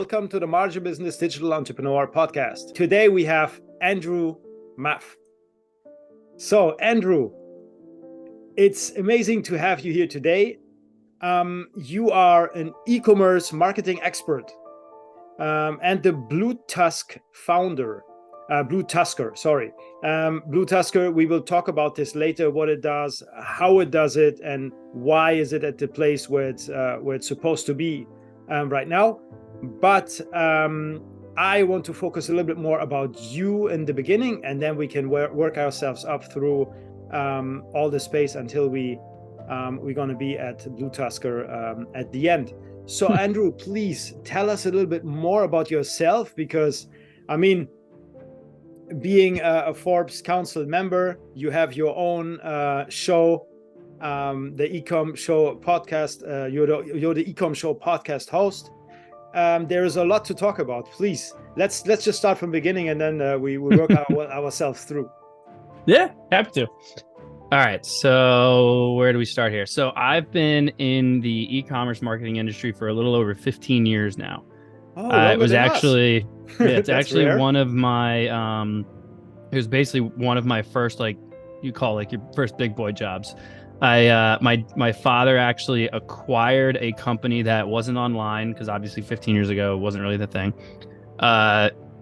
welcome to the Margin Business Digital Entrepreneur Podcast. Today we have Andrew Maff. So Andrew, it's amazing to have you here today. You are an e-commerce marketing expert and the BlueTuskr founder. BlueTuskr, sorry. BlueTuskr, we will talk about this later, what it does, how it does it, and why is it at the place where it's supposed to be right now. But I want to focus a little bit more about you in the beginning, and then we can work ourselves up through all the space until we're going to be at BlueTuskr at the end. So Andrew, please tell us a little bit more about yourself, because I mean, being a Forbes Council member, you have your own show, the Ecom Show podcast. You're the Ecom Show podcast host. There is a lot to talk about. Please, let's just start from the beginning, and then we work ourselves through. Yeah, happy to. All right, so where do we start here? So I've been in the e-commerce marketing industry for a little over 15 years now. Oh, it was actually it's actually rare. one of my it was basically one of my first, like you call like your first big boy jobs. My father actually acquired a company that wasn't online, because obviously 15 years ago it wasn't really the thing.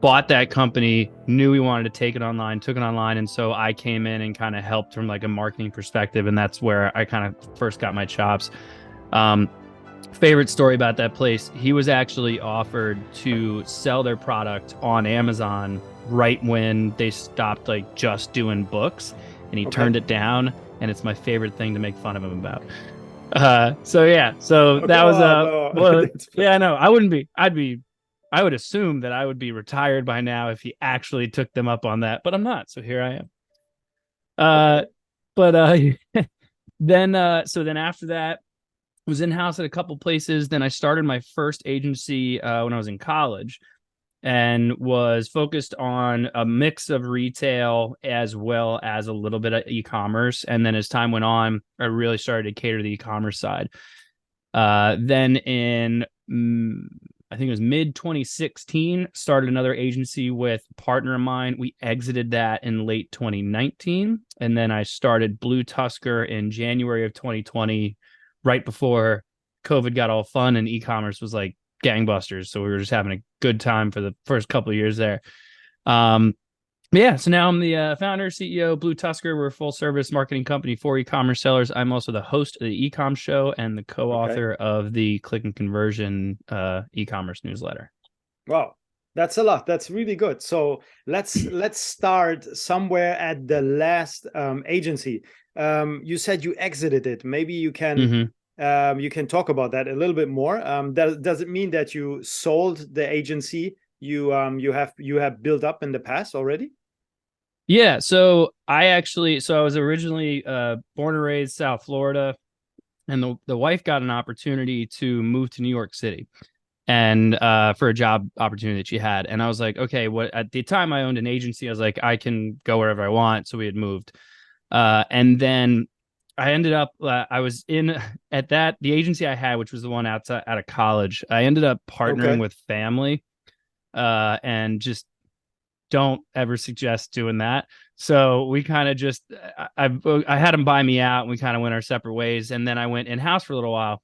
Bought that company, knew we wanted to take it online, took it online, and so I came in and kind of helped from like a marketing perspective, and that's where I kind of first got my chops. Favorite story about that place, he was actually offered to sell their product on Amazon right when they stopped like just doing books, and he turned it down, and it's my favorite thing to make fun of him about. That was well, yeah, no, I wouldn't be. I would assume that I would be retired by now if he actually took them up on that, but I'm not, so here I am. Then after that, was in-house at a couple places. Then I started my first agency when I was in college, and was focused on a mix of retail as well as a little bit of e-commerce. And then as time went on, I really started to cater to the e-commerce side. Then in, I think it was mid 2016, started another agency with a partner of mine. We exited that in late 2019. And then I started BlueTuskr in January of 2020, right before COVID got all fun and e-commerce was like gangbusters. So we were just having a good time for the first couple of years there. So now I'm the founder, CEO of BlueTuskr. We're a full service marketing company for e-commerce sellers. I'm also the host of the Ecom Show and the co-author of the Click and Conversion e-commerce newsletter. Wow, that's a lot. That's really good. So let's start somewhere at the last agency. You said you exited it. Maybe you can you can talk about that a little bit more. Does it mean that you sold the agency you have built up in the past already? Yeah, so I was originally born and raised South Florida, and the wife got an opportunity to move to New York City, and for a job opportunity that she had. And I was like, okay, at the time I owned an agency, I was like, I can go wherever I want. So we had moved. And then I ended up, I was in at the agency I had, which was the one out of college. I ended up partnering with family, and just don't ever suggest doing that. So we kind of just, I had them buy me out, and we kind of went our separate ways. And then I went in-house for a little while.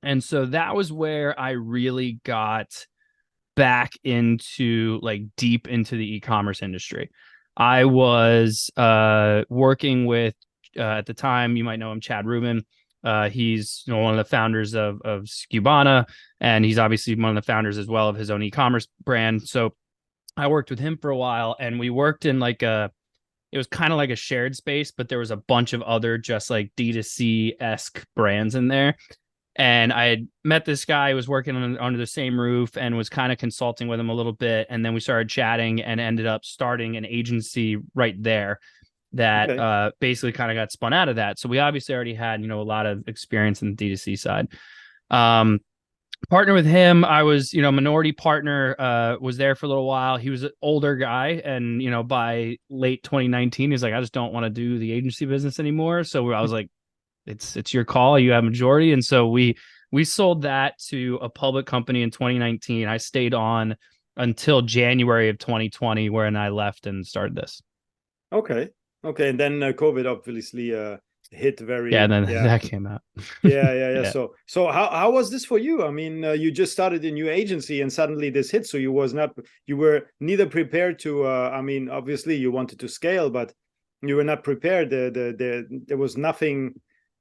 And so that was where I really got back into like deep into the e-commerce industry. I was working with, at the time, you might know him, Chad Rubin. He's one of the founders of Skubana, and he's obviously one of the founders as well of his own e-commerce brand. So I worked with him for a while, and we worked in like it was kind of like a shared space, but there was a bunch of other just like D2C-esque brands in there. And I had met this guy who was working under the same roof, and was kind of consulting with him a little bit. And then we started chatting and ended up starting an agency right there that basically kind of got spun out of that. So we obviously already had, a lot of experience in the D2C side. Partner with him, I was, minority partner, was there for a little while. He was an older guy, and, by late 2019, he's like, I just don't want to do the agency business anymore. So I was like, it's your call. You have majority. And so we We sold that to a public company in 2019. I stayed on until January of 2020, when I left and started this. Okay. And then COVID obviously hit very. Yeah, and then that came out. Yeah. So how was this for you? I mean, you just started a new agency and suddenly this hit. So you were neither prepared to. I mean, obviously you wanted to scale, but you were not prepared. There was nothing.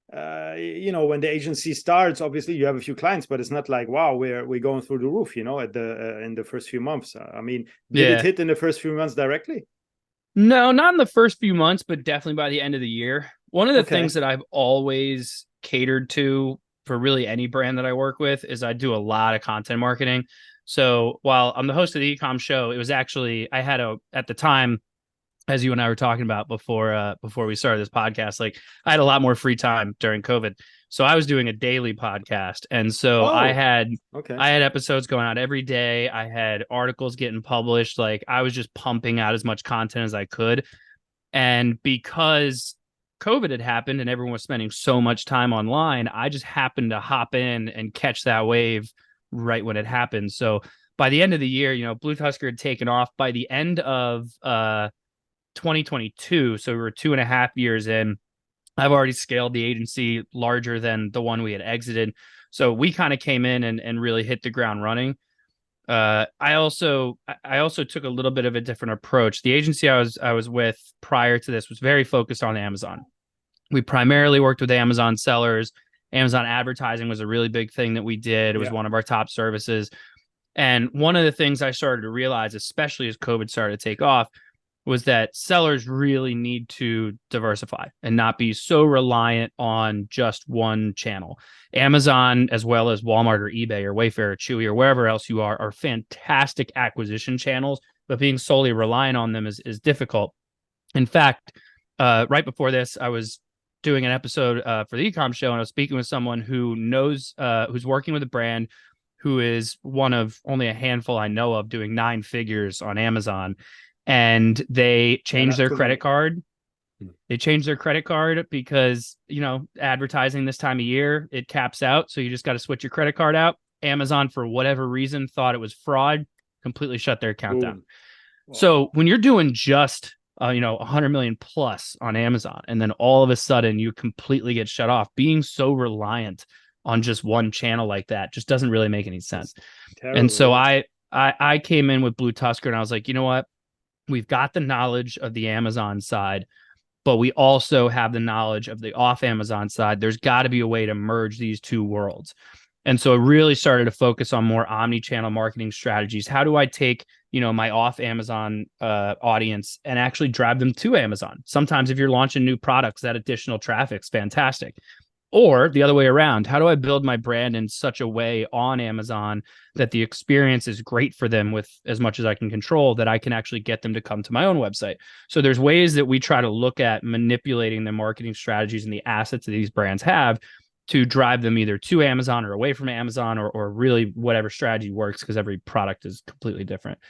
When the agency starts, obviously you have a few clients, but it's not like, wow, we're going through the roof. At the in the first few months. I mean, did it hit in the first few months directly? No, not in the first few months, but definitely by the end of the year. One of the things that I've always catered to for really any brand that I work with is I do a lot of content marketing. So while I'm the host of the Ecom show, it was actually, at the time, as you and I were talking about before we started this podcast, like I had a lot more free time during COVID. So I was doing a daily podcast. And so I had episodes going out every day. I had articles getting published. Like I was just pumping out as much content as I could. And because COVID had happened and everyone was spending so much time online, I just happened to hop in and catch that wave right when it happened. So by the end of the year, BlueTuskr had taken off. By the end of 2022, so we were 2.5 years in, I've already scaled the agency larger than the one we had exited. So we kind of came in and really hit the ground running. I also took a little bit of a different approach. The agency I was with prior to this was very focused on Amazon. We primarily worked with Amazon sellers. Amazon advertising was a really big thing that we did. It was one of our top services. And one of the things I started to realize, especially as COVID started to take off, was that sellers really need to diversify and not be so reliant on just one channel. Amazon, as well as Walmart or eBay or Wayfair or Chewy or wherever else you are fantastic acquisition channels, but being solely reliant on them is difficult. In fact, right before this, I was doing an episode for the Ecom show, and I was speaking with someone who knows, who's working with a brand who is one of only a handful I know of doing 9 figures on Amazon. And they changed their credit card. They changed their credit card because, advertising this time of year, it caps out. So you just got to switch your credit card out. Amazon, for whatever reason, thought it was fraud, completely shut their account down. Wow. So when you're doing just, 100 million plus on Amazon, and then all of a sudden you completely get shut off, being so reliant on just one channel like that just doesn't really make any sense. And so I came in with BlueTuskr and I was like, you know what? We've got the knowledge of the Amazon side, but we also have the knowledge of the off Amazon side. There's got to be a way to merge these two worlds. And so it really started to focus on more omni-channel marketing strategies. How do I take, my off Amazon audience and actually drive them to Amazon? Sometimes if you're launching new products, that additional traffic's fantastic. Or the other way around, how do I build my brand in such a way on Amazon that the experience is great for them with as much as I can control, that I can actually get them to come to my own website? So there's ways that we try to look at manipulating the marketing strategies and the assets that these brands have to drive them either to Amazon or away from Amazon, or really whatever strategy works, because every product is completely different.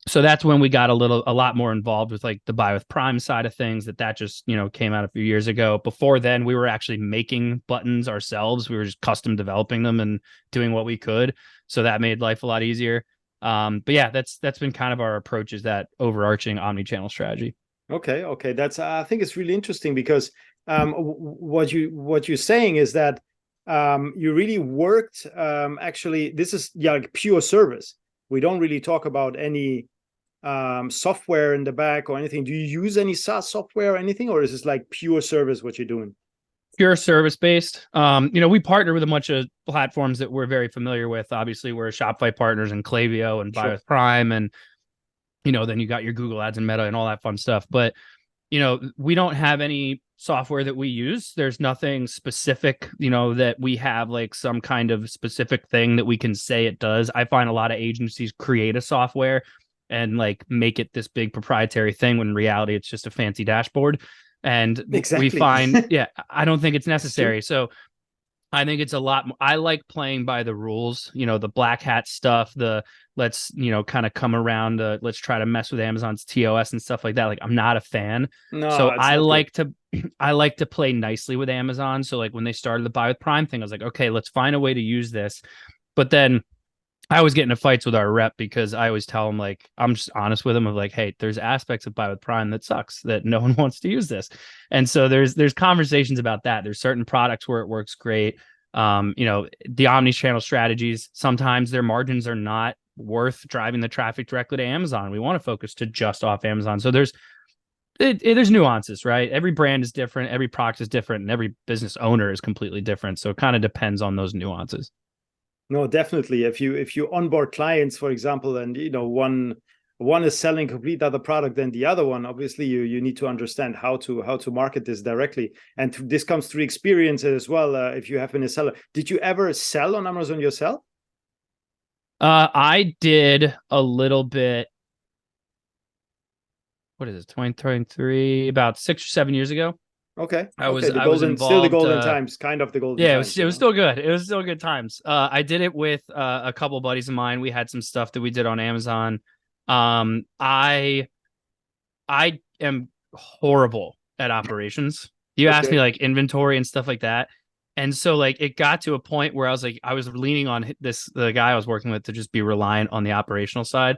So that's when we got a lot more involved with like the buy with Prime side of things. That just, came out a few years ago. Before then, we were actually making buttons ourselves. We were just custom developing them and doing what we could. So that made life a lot easier. But yeah, that's been kind of our approach, is that overarching omni-channel strategy. Okay. That's, I think it's really interesting because what you're saying is that you really worked, actually, this is like pure service. We don't really talk about any software in the back or anything. Do you use any SaaS software or anything, or is this like pure service what you're doing? Pure service based. We partner with a bunch of platforms that we're very familiar with. Obviously, we're Shopify partners and Klaviyo and Buy with Prime, and then you got your Google Ads and Meta and all that fun stuff. But we don't have any software that we use. There's nothing specific, that we have like some kind of specific thing that we can say it does. I find a lot of agencies create a software and like make it this big proprietary thing, when in reality it's just a fancy dashboard. And we find, I don't think it's necessary. So I think it's a lot. I like playing by the rules, the black hat stuff, the let's, kind of come around, let's try to mess with Amazon's TOS and stuff like that. Like, I'm not a fan. No, So it's I not good. like to, I like to play nicely with Amazon. So like when they started the buy with Prime thing, I was like, okay, let's find a way to use this. But then I always get into fights with our rep because I always tell them, like, I'm just honest with them of like, hey, there's aspects of buy with Prime that sucks, that no one wants to use this. And so there's conversations about that. There's certain products where it works great. The omni-channel strategies, sometimes their margins are not worth driving the traffic directly to Amazon. We want to focus to just off Amazon. So there's nuances, right? Every brand is different, every product is different, and every business owner is completely different. So it kind of depends on those nuances. No, definitely. If you onboard clients, for example, and one is selling complete other product than the other one, obviously you need to understand how to market this directly, and this comes through experience as well. If you have been a seller, did you ever sell on Amazon yourself? I did a little bit. What is it? 2023, about 6 or 7 years ago. Okay, I okay, was the I was golden, still the involved. golden times, kind of the golden Yeah, times, it was still good. It was still good times. I did it with a couple buddies of mine. We had some stuff that we did on Amazon. I am horrible at operations. You asked me Okay. like inventory and stuff like that. And so like it got to a point where I was like, I was leaning on the guy I was working with to just be reliant on the operational side.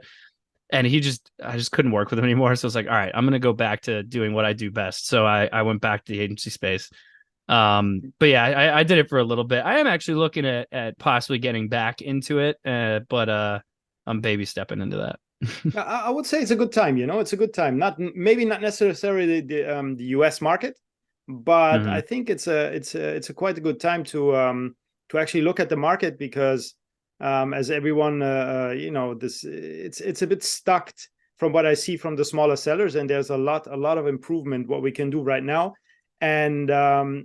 And I just couldn't work with him anymore. So I was like, all right, I'm going to go back to doing what I do best. So I went back to the agency space. But yeah, I did it for a little bit. I am actually looking at possibly getting back into it. But I'm baby stepping into that. I would say it's a good time. It's a good time. Maybe not necessarily the US market, but Mm-hmm. I think it's a quite a good time to actually look at the market, because as everyone this it's a bit stuck from what I see from the smaller sellers, and there's a lot of improvement what we can do right now. And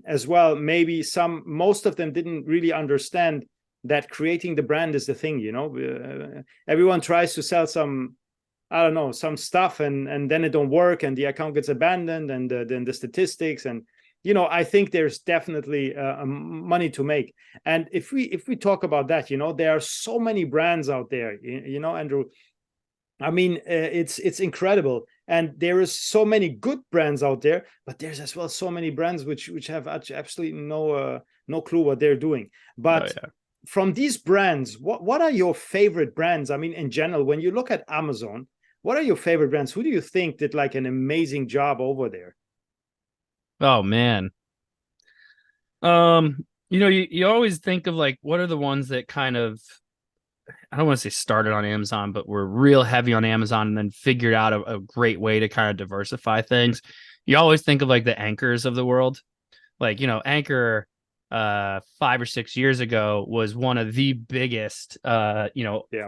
as well, maybe most of them didn't really understand that creating the brand is the thing. Everyone tries to sell some, I don't know, some stuff, and then it don't work, and the account gets abandoned, and then the statistics, and I think there's definitely money to make. And if we talk about that, there are so many brands out there, Andrew. I mean, it's incredible, and there is so many good brands out there, but there's as well so many brands which have absolutely no clue what they're doing. Oh But yeah. from these brands, what are your favorite brands? I mean, in general, when you look at Amazon, what are your favorite brands? Who do you think did like an amazing job over there? Oh man. You always think of like what are the ones that kind of, I don't want to say started on Amazon, but were real heavy on Amazon and then figured out a great way to kind of diversify things. You always think of like the Anchors of the world. Like, Anchor 5 or 6 years ago was one of the biggest Yeah,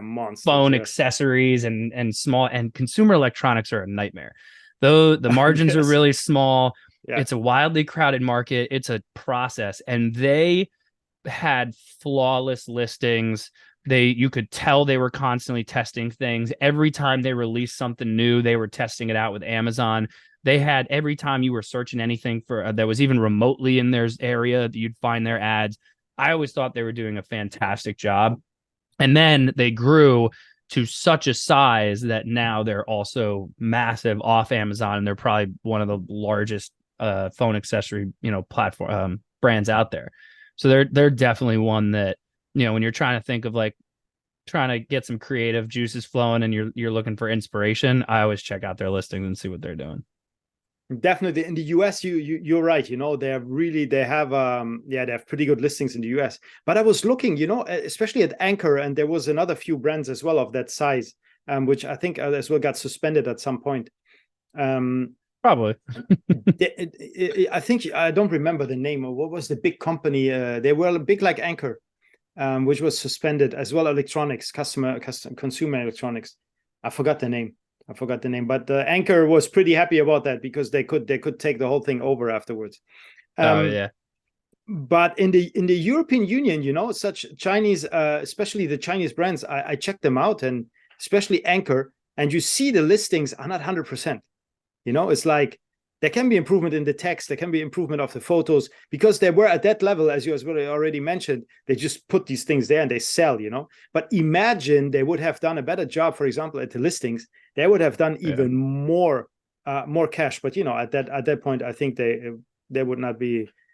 monsters. phone Yeah. accessories and small, and consumer electronics are a nightmare. Though the margins are Yes. really small, Yeah. it's a wildly crowded market. It's a process, and they had flawless listings. You could tell they were constantly testing things. Every time they released something new, they were testing it out with Amazon. They had, every time you were searching anything for that was even remotely in their area, you'd find their ads. I always thought they were doing a fantastic job. And then they grew to such a size that now they're also massive off Amazon, and they're probably one of the largest phone accessory, platform brands out there. So they're definitely one that, when you're trying to think of like trying to get some creative juices flowing and you're looking for inspiration, I always check out their listings and see what they're doing. Definitely in the US, you're right. They have pretty good listings in the US. But I was looking, especially at Anchor, and there was another few brands as well of that size, which I think as well got suspended at some point. Probably. I think I don't remember the name of what was the big company. They were big like Anchor, which was suspended as well. Electronics, consumer electronics. I forgot the name. But Anchor was pretty happy about that because they could take the whole thing over afterwards. Oh yeah. But in the European Union, such Chinese, especially the Chinese brands, I checked them out, and especially Anchor, and you see the listings are not 100%. It's like there can be improvement in the text, there can be improvement of the photos, because they were at that level, as you already mentioned, they just put these things there and they sell, But imagine they would have done a better job, for example, at the listings, they would have done even more cash. But at that point, I think they would not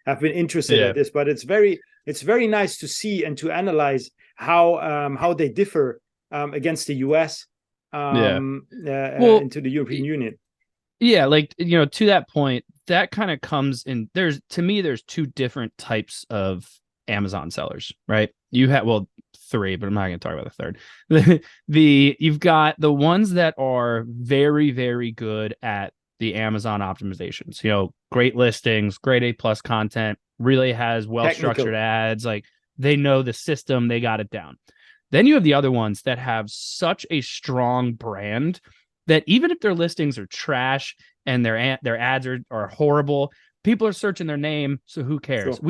have been interested in this. But it's very nice to see and to analyze how they differ against the US into the European Union. Yeah, like, to that point, that kind of comes in. There's two different types of Amazon sellers, right? You have, three, but I'm not going to talk about the third. You've got the ones that are very, very good at the Amazon optimizations, great listings, great A+ content, really has well-structured ads. Like, they know the system, they got it down. Then you have the other ones that have such a strong brand that even if their listings are trash and their ads are horrible, people are searching their name, so who cares? Sure.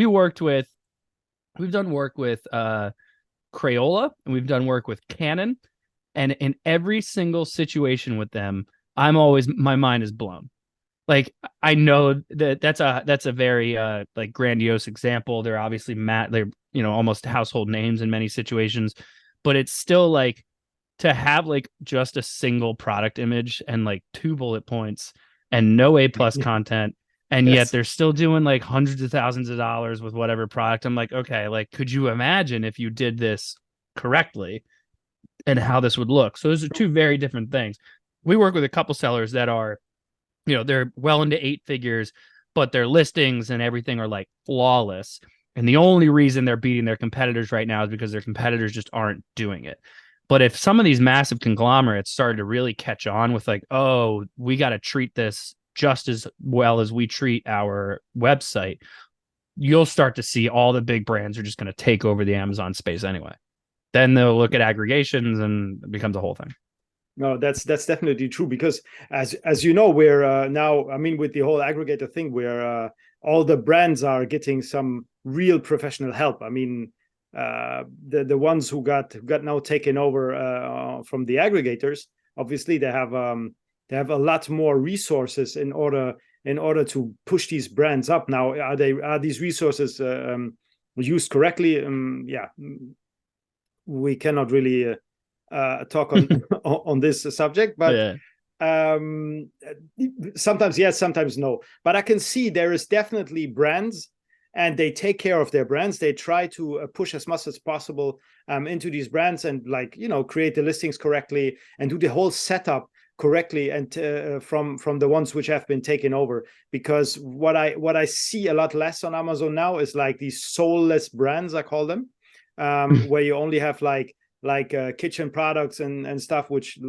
We've done work with Crayola, and we've done work with Canon, and in every single situation with them, my mind is blown. Like, I know that's a very like grandiose example. They're obviously they're almost household names in many situations, but it's still like, to have like just a single product image and like 2 bullet points and no A+ content, and yet they're still doing like hundreds of thousands of dollars with whatever product. I'm like, okay, like, could you imagine if you did this correctly and how this would look? So those are two very different things. We work with a couple sellers that are, they're well into 8 figures, but their listings and everything are like flawless. And the only reason they're beating their competitors right now is because their competitors just aren't doing it. But if some of these massive conglomerates started to really catch on with like, oh, we got to treat this just as well as we treat our website, you'll start to see all the big brands are just going to take over the Amazon space anyway. Then they'll look at aggregations and it becomes a whole thing. No, that's definitely true, because as you know, we're now, with the whole aggregator thing, where all the brands are getting some real professional help. The ones who got now taken over from the aggregators, obviously they have a lot more resources in order to push these brands up. Now, are these resources used correctly? We cannot really talk on on this subject, but sometimes yes, sometimes no. But I can see there is definitely brands, and they take care of their brands. They try to push as much as possible into these brands, and create the listings correctly and do the whole setup correctly, and from the ones which have been taken over. Because what I see a lot less on Amazon now is like these soulless brands, I call them, where you only have like kitchen products and stuff which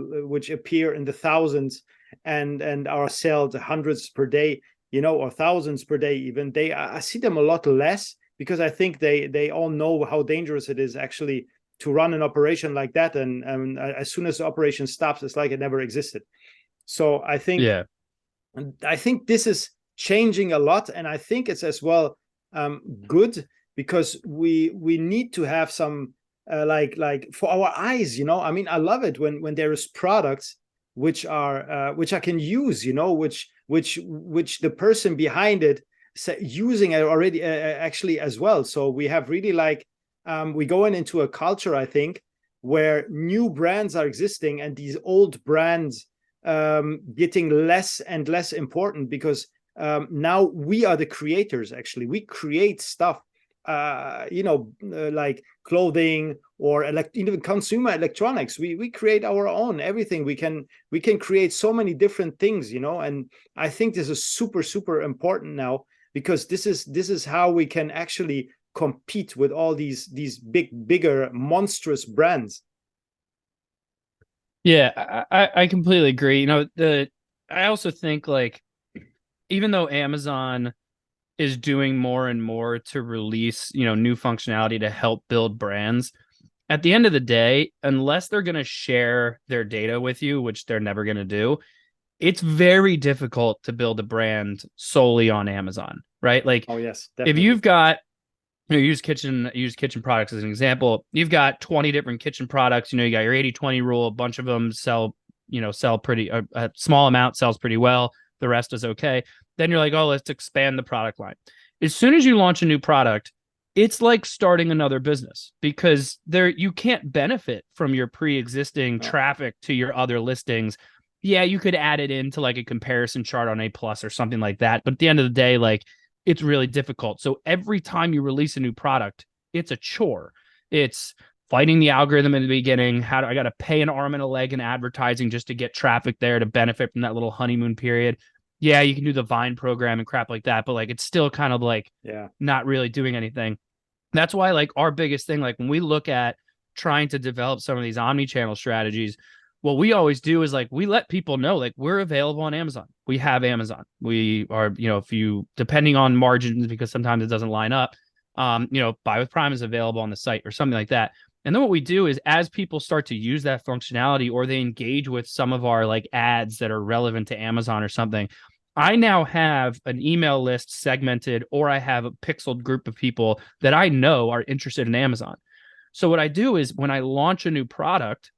appear in the thousands and are sold hundreds per day, or thousands per day even. I see them a lot less, because I think they all know how dangerous it is actually to run an operation like that, and as soon as the operation stops, it's like it never existed. So I think this is changing a lot, and I think it's as well good, because we need to have some like for our eyes, I love it when there is products which I can use, which the person behind it using it already actually as well. So we have really we go into a culture, I think, where new brands are existing and these old brands getting less and less important, because now we are the creators. Actually, we create stuff, like clothing or even consumer electronics. We create our own everything. We can create so many different things, and I think this is super, super important now, because this is how we can actually compete with all these bigger monstrous brands. Yeah, I completely agree. I also think, like, even though Amazon is doing more and more to release, new functionality to help build brands, at the end of the day, unless they're going to share their data with you, which they're never going to do, it's very difficult to build a brand solely on Amazon, right? Like, oh yes, definitely. If you've got, use kitchen products as an example, you've got 20 different kitchen products, you got your 80-20 rule, a bunch of them sell pretty, a small amount sells pretty well, the rest is okay. Then you're like, oh, let's expand the product line. As soon as you launch a new product, it's like starting another business, because you can't benefit from your pre-existing traffic to your other listings. Yeah, you could add it into like a comparison chart on A+ or something like that. But at the end of the day, like, it's really difficult. So every time you release a new product, it's a chore. It's fighting the algorithm in the beginning. I got to pay an arm and a leg in advertising just to get traffic there to benefit from that little honeymoon period. Yeah, you can do the Vine program and crap like that, but like, it's still kind of like not really doing anything. That's why, like, our biggest thing, like when we look at trying to develop some of these omni-channel strategies, what we always do is like, we let people know, like, we're available on Amazon. We have Amazon. We are, if you, depending on margins, because sometimes it doesn't line up, Buy with Prime is available on the site or something like that. And then what we do is, as people start to use that functionality, or they engage with some of our like ads that are relevant to Amazon or something, I now have an email list segmented, or I have a pixeled group of people that I know are interested in Amazon. So what I do is, when I launch a new product,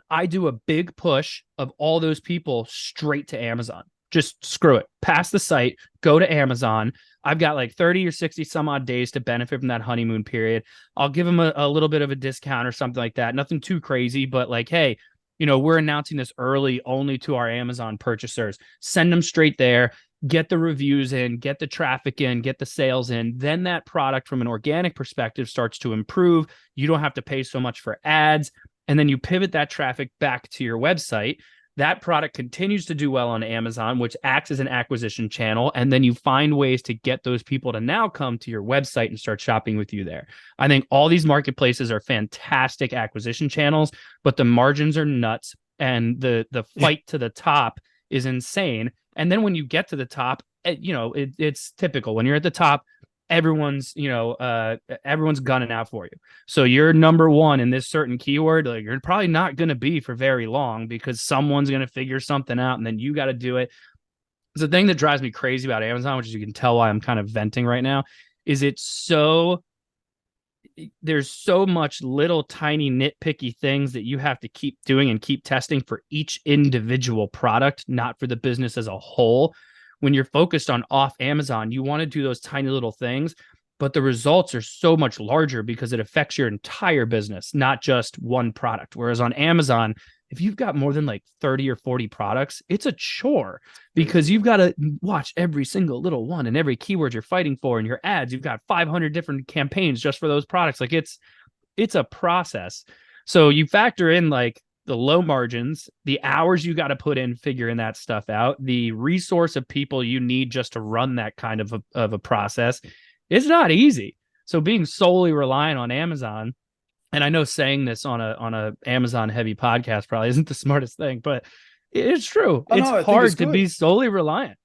I do a big push of all those people straight to Amazon. Just screw it. Pass the site, go to Amazon. I've got like 30 or 60 some odd days to benefit from that honeymoon period. I'll give them a little bit of a discount or something like that. Nothing too crazy, but like, hey, we're announcing this early only to our Amazon purchasers. Send them straight there, get the reviews in, get the traffic in, get the sales in. Then that product from an organic perspective starts to improve. You don't have to pay so much for ads. And then you pivot that traffic back to your website. That product continues to do well on Amazon, which acts as an acquisition channel. And then you find ways to get those people to now come to your website and start shopping with you there. I think all these marketplaces are fantastic acquisition channels, but the margins are nuts. And the fight to the top is insane. And then when you get to the top, it's typical. When you're at the top, everyone's gunning out for you. So you're number one in this certain keyword, like, you're probably not going to be for very long, because someone's going to figure something out, and then you got to do it. The thing that drives me crazy about Amazon, which is, you can tell why I'm kind of venting right now, is there's so much little tiny nitpicky things that you have to keep doing and keep testing for each individual product, not for the business as a whole. When you're focused on off Amazon, you want to do those tiny little things, but the results are so much larger because it affects your entire business, not just one product. Whereas on Amazon, if you've got more than like 30 or 40 products, it's a chore, because you've got to watch every single little one and every keyword you're fighting for. In your ads, you've got 500 different campaigns just for those products. Like, it's a process. So you factor in like the low margins, the hours you got to put in figuring that stuff out, the resource of people you need just to run that kind of a process. It's not easy. So being solely reliant on Amazon, and I know saying this on a Amazon heavy podcast probably isn't the smartest thing, but it's true. It's hard to be solely reliant.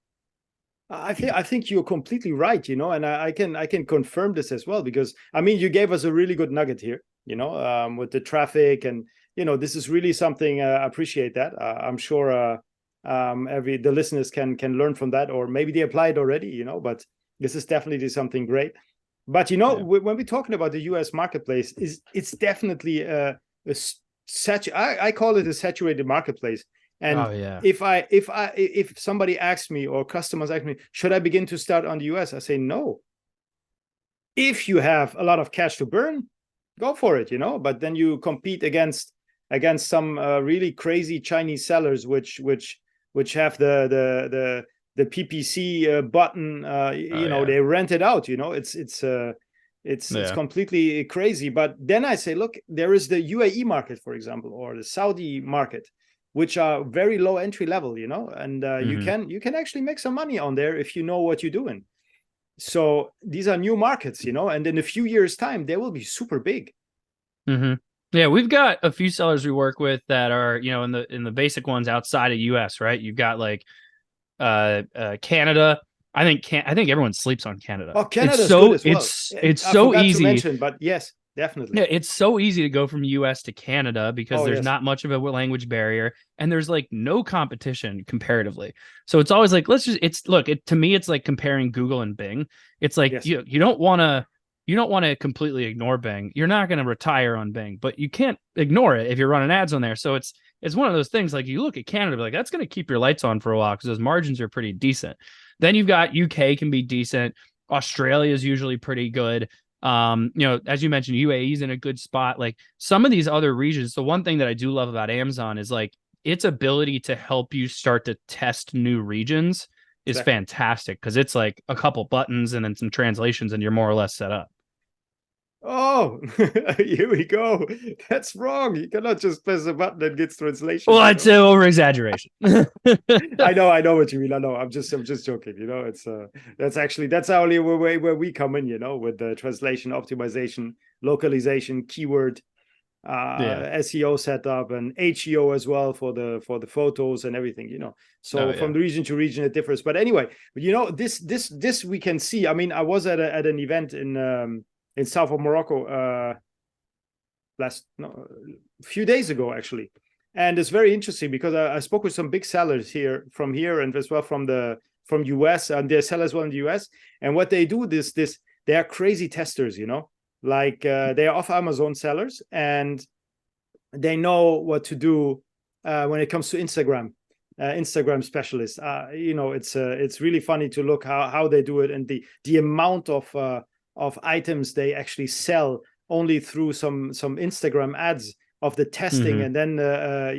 I think you're completely right, and I can confirm this as well, because I mean, you gave us a really good nugget here, with the traffic, and this is really something. I appreciate that. I'm sure the listeners can learn from that, or maybe they applied already, but this is definitely something great. But when we're talking about the US marketplace, it's definitely I call it a saturated marketplace. And if somebody asks me, or customers ask me, should I begin to start on the US? I say no. If you have a lot of cash to burn, go for it, but then you compete against some really crazy Chinese sellers, which have the PPC button, they rent it out, it's completely crazy. But then I say, look, there is the UAE market, for example, or the Saudi market, which are very low entry level, and you can actually make some money on there if you know what you're doing. So these are new markets, and in a few years' time, they will be super big. Mm-hmm. Yeah, we've got a few sellers we work with that are, in the basic ones outside of US, right? You've got like Canada. I think everyone sleeps on Canada. Oh, Canada's good as well. It's so easy to mention, but yes, definitely. Yeah, it's so easy to go from US to Canada, because there's not much of a language barrier, and there's like no competition comparatively. So it's always like, to me, it's like comparing Google and Bing. It's like, you don't want to completely ignore Bing. You're not going to retire on Bing, but you can't ignore it if you're running ads on there. So it's one of those things, like, you look at Canada, like, that's going to keep your lights on for a while, because those margins are pretty decent. Then you've got UK can be decent. Australia is usually pretty good. As you mentioned, UAE is in a good spot. Like some of these other regions, the one thing that I do love about Amazon is like its ability to help you start to test new regions is fantastic, because it's like a couple buttons and then some translations and you're more or less set up. Oh, here we go. That's wrong. You cannot just press a button and get translation. Well, it's over exaggeration. I know what you mean. I know. I'm just joking. It's that's only where we come in. With the translation, optimization, localization, keyword, SEO setup, and HEO as well for the photos and everything. So from the region to region it differs. But anyway, this we can see. I mean, I was at an event in south of Morocco a few days ago, actually. And it's very interesting because I spoke with some big sellers from here and as well from US, and they sell as well in the US. And what they do they are crazy testers, like they are off Amazon sellers, and they know what to do when it comes to Instagram specialists. It's really funny to look how they do it, and the amount of items they actually sell only through some Instagram ads of the testing. And then the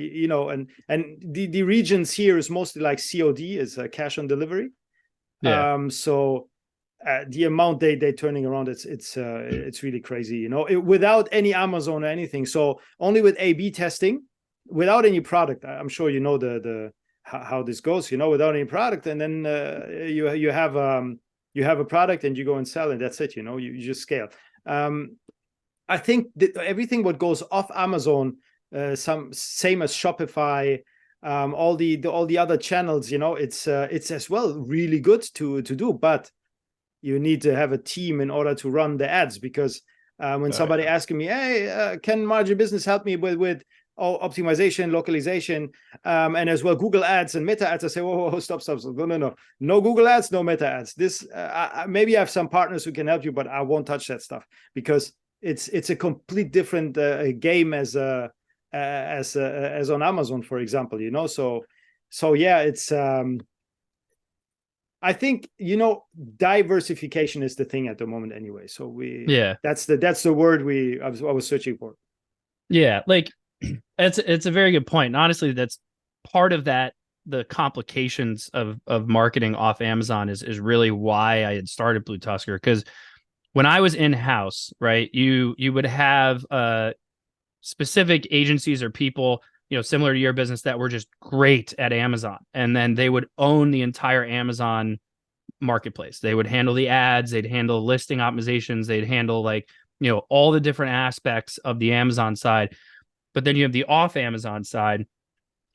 regions here is mostly like COD, is cash on delivery. So the amount they're turning around, it's really crazy, without any Amazon or anything. So only with A/B testing, without any product. I'm sure how this goes, without any product, and then you have a product and you go and sell, and that's it. You just scale. I think that everything what goes off Amazon, same as Shopify, all the other channels, it's as well really good to do, but you need to have a team in order to run the ads, because when somebody asking me, hey, can Margin Business help me with optimization, localization, and as well Google ads and meta ads, I say, whoa, stop. No Google ads, no meta ads. This maybe I have some partners who can help you, but I won't touch that stuff, because it's a complete different game as on Amazon, for example. So yeah, it's I think diversification is the thing at the moment anyway. So that's the word I was searching for. Yeah, like it's a very good point. And honestly, that's part of that. The complications of marketing off Amazon is really why I had started BlueTuskr, because when I was in-house, right, you would have specific agencies or people, similar to your business, that were just great at Amazon. And then they would own the entire Amazon marketplace. They would handle the ads, they'd handle listing optimizations, they'd handle all the different aspects of the Amazon side. But then you have the off Amazon side.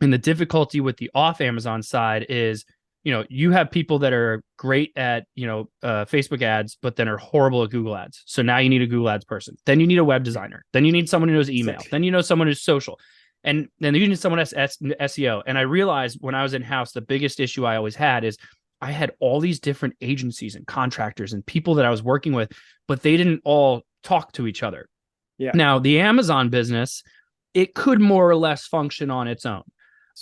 And the difficulty with the off Amazon side is, you have people that are great at, Facebook ads, but then are horrible at Google ads. So now you need a Google ads person. Then you need a web designer. Then you need someone who knows email. Exactly. Then someone who's social. And then you need someone who's SEO. And I realized when I was in-house, the biggest issue I always had is I had all these different agencies and contractors and people that I was working with, but they didn't all talk to each other. Yeah. Now, the Amazon business, it could more or less function on its own.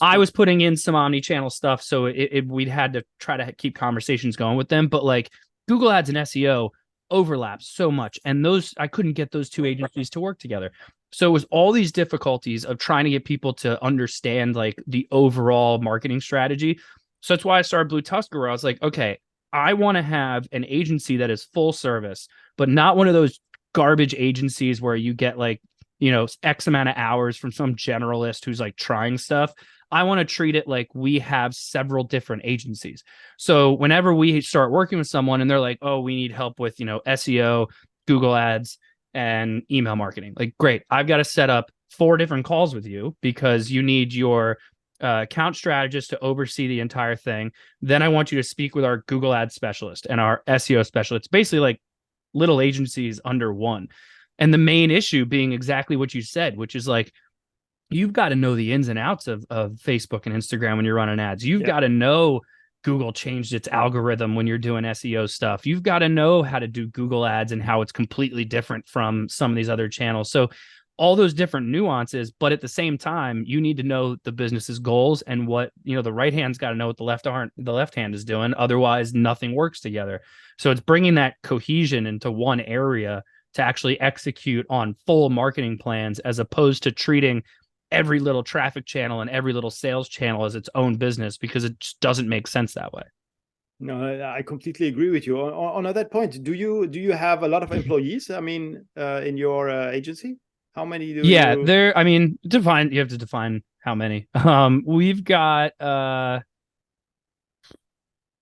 I was putting in some omni-channel stuff, so we'd had to try to keep conversations going with them. But like Google Ads and SEO overlap so much, and I couldn't get those two agencies to work together. So it was all these difficulties of trying to get people to understand like the overall marketing strategy. So that's why I started BlueTuskr, where I was like, okay, I want to have an agency that is full service, but not one of those garbage agencies where you get like, X amount of hours from some generalist who's like trying stuff. I want to treat it like we have several different agencies. So whenever we start working with someone and they're like, oh, we need help with, SEO, Google ads, and email marketing. Like, great. I've got to set up 4 different calls with you, because you need your account strategist to oversee the entire thing. Then I want you to speak with our Google ads specialist and our SEO specialist, basically like little agencies under one. And the main issue being exactly what you said, which is like, you've got to know the ins and outs of Facebook and Instagram when you're running ads. You've got to know Google changed its algorithm when you're doing SEO stuff. You've got to know how to do Google ads and how it's completely different from some of these other channels. So all those different nuances, but at the same time, you need to know the business's goals and what, the right hand's got to know what the left hand is doing. Otherwise, nothing works together. So it's bringing that cohesion into one area to actually execute on full marketing plans, as opposed to treating every little traffic channel and every little sales channel as its own business, because it just doesn't make sense that way. No, I completely agree with you. On that point, do you have a lot of employees? I mean, in your agency? How many do Yeah, you? I mean, you have to define how many. We've got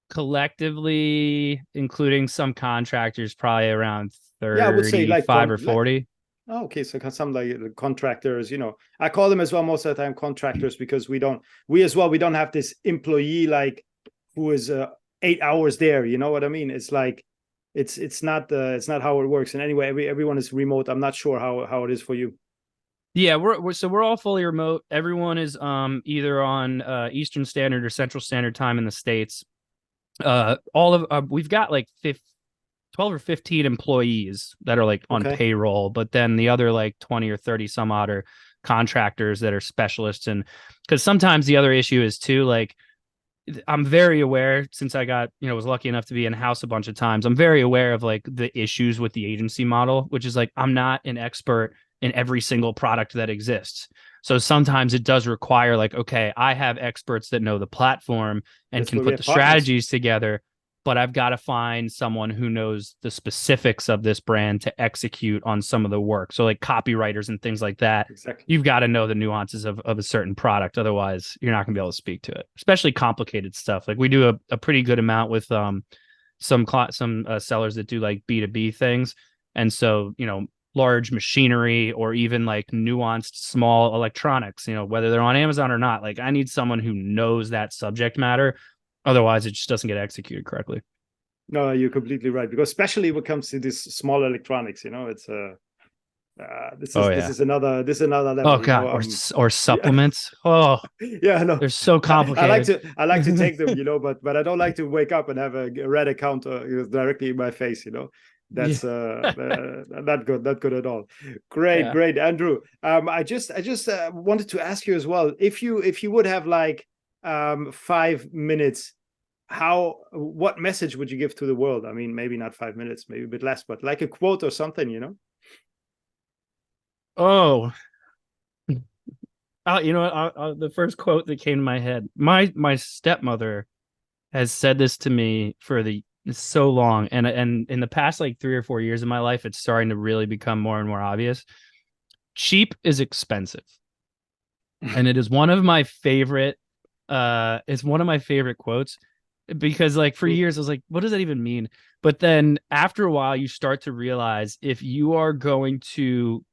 collectively, including some contractors, probably around Yeah, I would say like 35 or 40. Oh, okay, so some like contractors, I call them as well most of the time contractors, because we don't have this employee like who is 8 hours there. You know what I mean? It's like it's not how it works. And anyway, everyone is remote. I'm not sure how it is for you. Yeah, we're all fully remote. Everyone is either on Eastern Standard or Central Standard Time in the States. We've got like 12 or 15 employees that are like on payroll, but then the other like 20 or 30 some odd are contractors that are specialists. And because sometimes the other issue is too, like, I'm very aware, since I got, was lucky enough to be in house a bunch of times, I'm very aware of like the issues with the agency model, which is like, I'm not an expert in every single product that exists. So sometimes it does require like, okay, I have experts that know the platform and can put the strategies together, but I've got to find someone who knows the specifics of this brand to execute on some of the work. So like copywriters and things like that. Exactly. You've got to know the nuances of a certain product. Otherwise, you're not going to be able to speak to it, especially complicated stuff. Like we do a pretty good amount with some sellers that do like B2B things. And so, large machinery or even like nuanced small electronics, whether they're on Amazon or not, like I need someone who knows that subject matter. Otherwise, it just doesn't get executed correctly. No, you're completely right. Because especially when it comes to this small electronics, it's this is another level. Oh god, or supplements. Yeah. Oh yeah, no, they're so complicated. I like to take them, but I don't like to wake up and have a red account directly in my face. That's not good at all. Great, Andrew. I just wanted to ask you as well, if you would have like 5 minutes, what message would you give to the world? I mean, maybe not 5 minutes, maybe a bit less, but like a quote or something. Oh, the first quote that came to my head, my stepmother has said this to me for so long, and in the past like 3 or 4 years of my life, it's starting to really become more and more obvious. Cheap is expensive. And it is one of my favorite quotes, because like for years I was like, what does that even mean? But then after a while you start to realize, if you are going to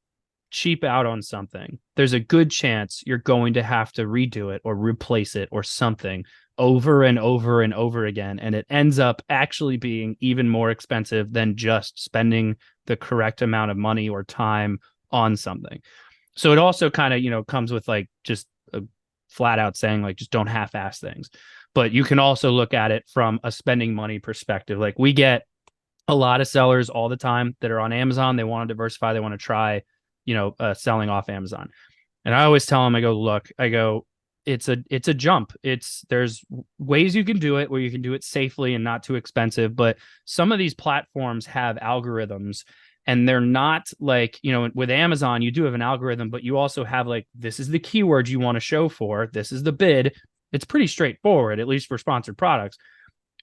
cheap out on something, there's a good chance you're going to have to redo it or replace it or something over and over and over again, and it ends up actually being even more expensive than just spending the correct amount of money or time on something. So it also kind of comes with like just a flat out saying like, just don't half-ass things. But you can also look at it from a spending money perspective. Like we get a lot of sellers all the time that are on Amazon. They want to diversify, they want to try selling off Amazon. And I always tell them, it's a jump. There's ways you can do it where you can do it safely and not too expensive. But some of these platforms have algorithms, and they're not like, with Amazon, you do have an algorithm, but you also have like, this is the keyword you want to show for, this is the bid. It's pretty straightforward, at least for sponsored products.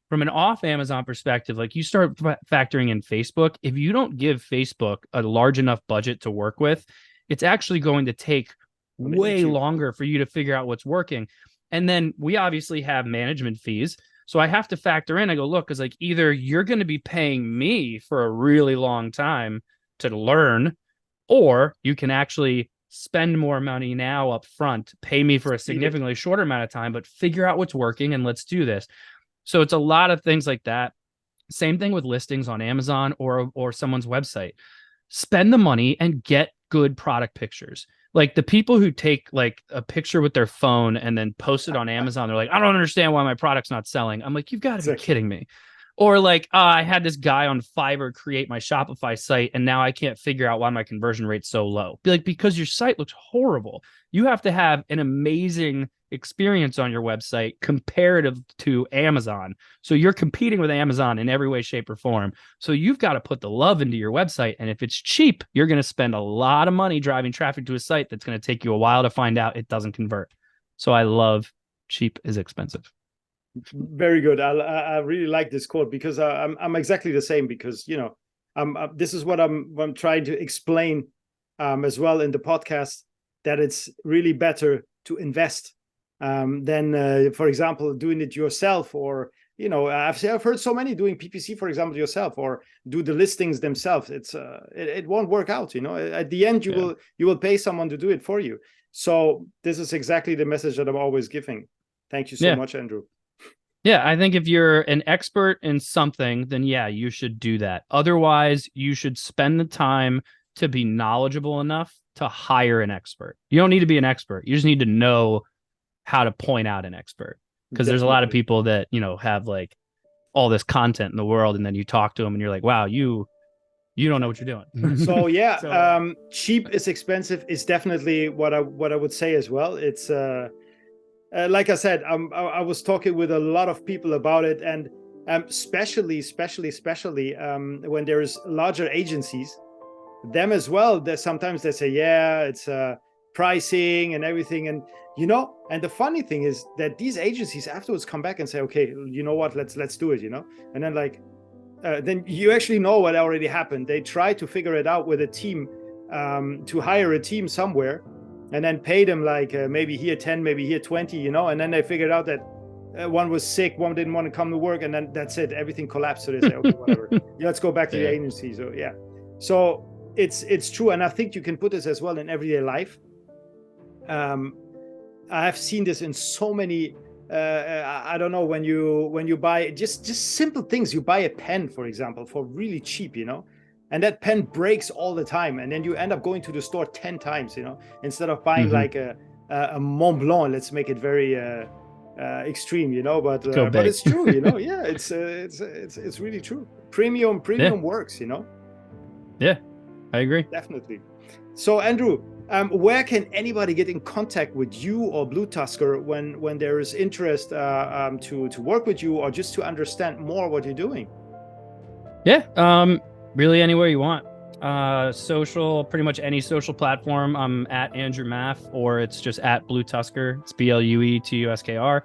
From an off Amazon perspective, like you start factoring in Facebook. If you don't give Facebook a large enough budget to work with, it's actually going to take way longer for you to figure out what's working. And then we obviously have management fees. So I have to factor in, I go, look, because like either you're going to be paying me for a really long time to learn, or you can actually spend more money now up front, pay me for a significantly shorter amount of time, but figure out what's working and let's do this. So it's a lot of things like that. Same thing with listings on Amazon or someone's website. Spend the money and get good product pictures. Like the people who take like a picture with their phone and then post it on Amazon, they're like, I don't understand why my product's not selling. I'm like, you've got to be kidding me. Or like, I had this guy on Fiverr create my Shopify site, and now I can't figure out why my conversion rate's so low. Be like, because your site looks horrible. You have to have an amazing experience on your website comparative to Amazon. So you're competing with Amazon in every way, shape, or form. So you've got to put the love into your website. And if it's cheap, you're going to spend a lot of money driving traffic to a site that's going to take you a while to find out it doesn't convert. So I love cheap is expensive. Very good. I really like this quote because I'm exactly the same. Because this is what I'm trying to explain as well in the podcast, that it's really better to invest than, for example, doing it yourself. Or I've heard so many doing PPC, for example, yourself, or do the listings themselves. It won't work out. At the end, you will pay someone to do it for you. So this is exactly the message that I'm always giving. Thank you so much, Andrew. Yeah, I think if you're an expert in something, then yeah, you should do that. Otherwise, you should spend the time to be knowledgeable enough to hire an expert. You don't need to be an expert. You just need to know how to point out an expert. Because there's a lot of people that, have like all this content in the world, and then you talk to them and you're like, wow, you don't know what you're doing. So cheap is expensive is definitely what I would say as well. It's like I said, I was talking with a lot of people about it, and especially when there's larger agencies, them as well. Sometimes they say, yeah, it's pricing and everything, and and the funny thing is that these agencies afterwards come back and say, okay, you know what, let's do it, and then then you actually know what already happened. They try to figure it out with a team, to hire a team somewhere, and then pay them maybe here 10, maybe here 20, and then they figured out that one was sick, one didn't want to come to work, and then that's it, everything collapsed. So they say, okay, whatever, let's go back to the agency. So so it's true, and I think you can put this as well in everyday life. I have seen this in so many. I don't know, when you buy just simple things. You buy a pen, for example, for really cheap, and that pen breaks all the time, and then you end up going to the store 10 times, instead of buying like a Mont Blanc. Let's make it very extreme, but it's true, yeah, it's really true. Premium works, Yeah, I agree. Definitely. So Andrew, where can anybody get in contact with you or BlueTuskr when there is interest to work with you, or just to understand more what you're doing? Yeah, really anywhere you want. Social, pretty much any social platform. I'm at Andrew Maff, or it's just at BlueTuskr. It's BlueTuskr.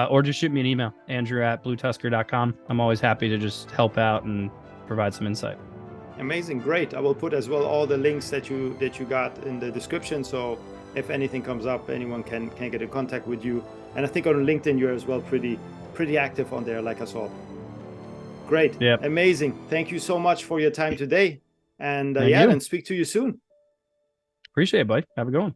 Or just shoot me an email, andrew@bluetuskr.com. I'm always happy to just help out and provide some insight. Amazing, great. I will put as well all the links that you got in the description, so if anything comes up, anyone can get in contact with you. And I think on LinkedIn you're as well pretty active on there, like I saw. Great. Yeah. Amazing. Thank you so much for your time today, and and speak to you soon. Appreciate it, buddy. Have a good one.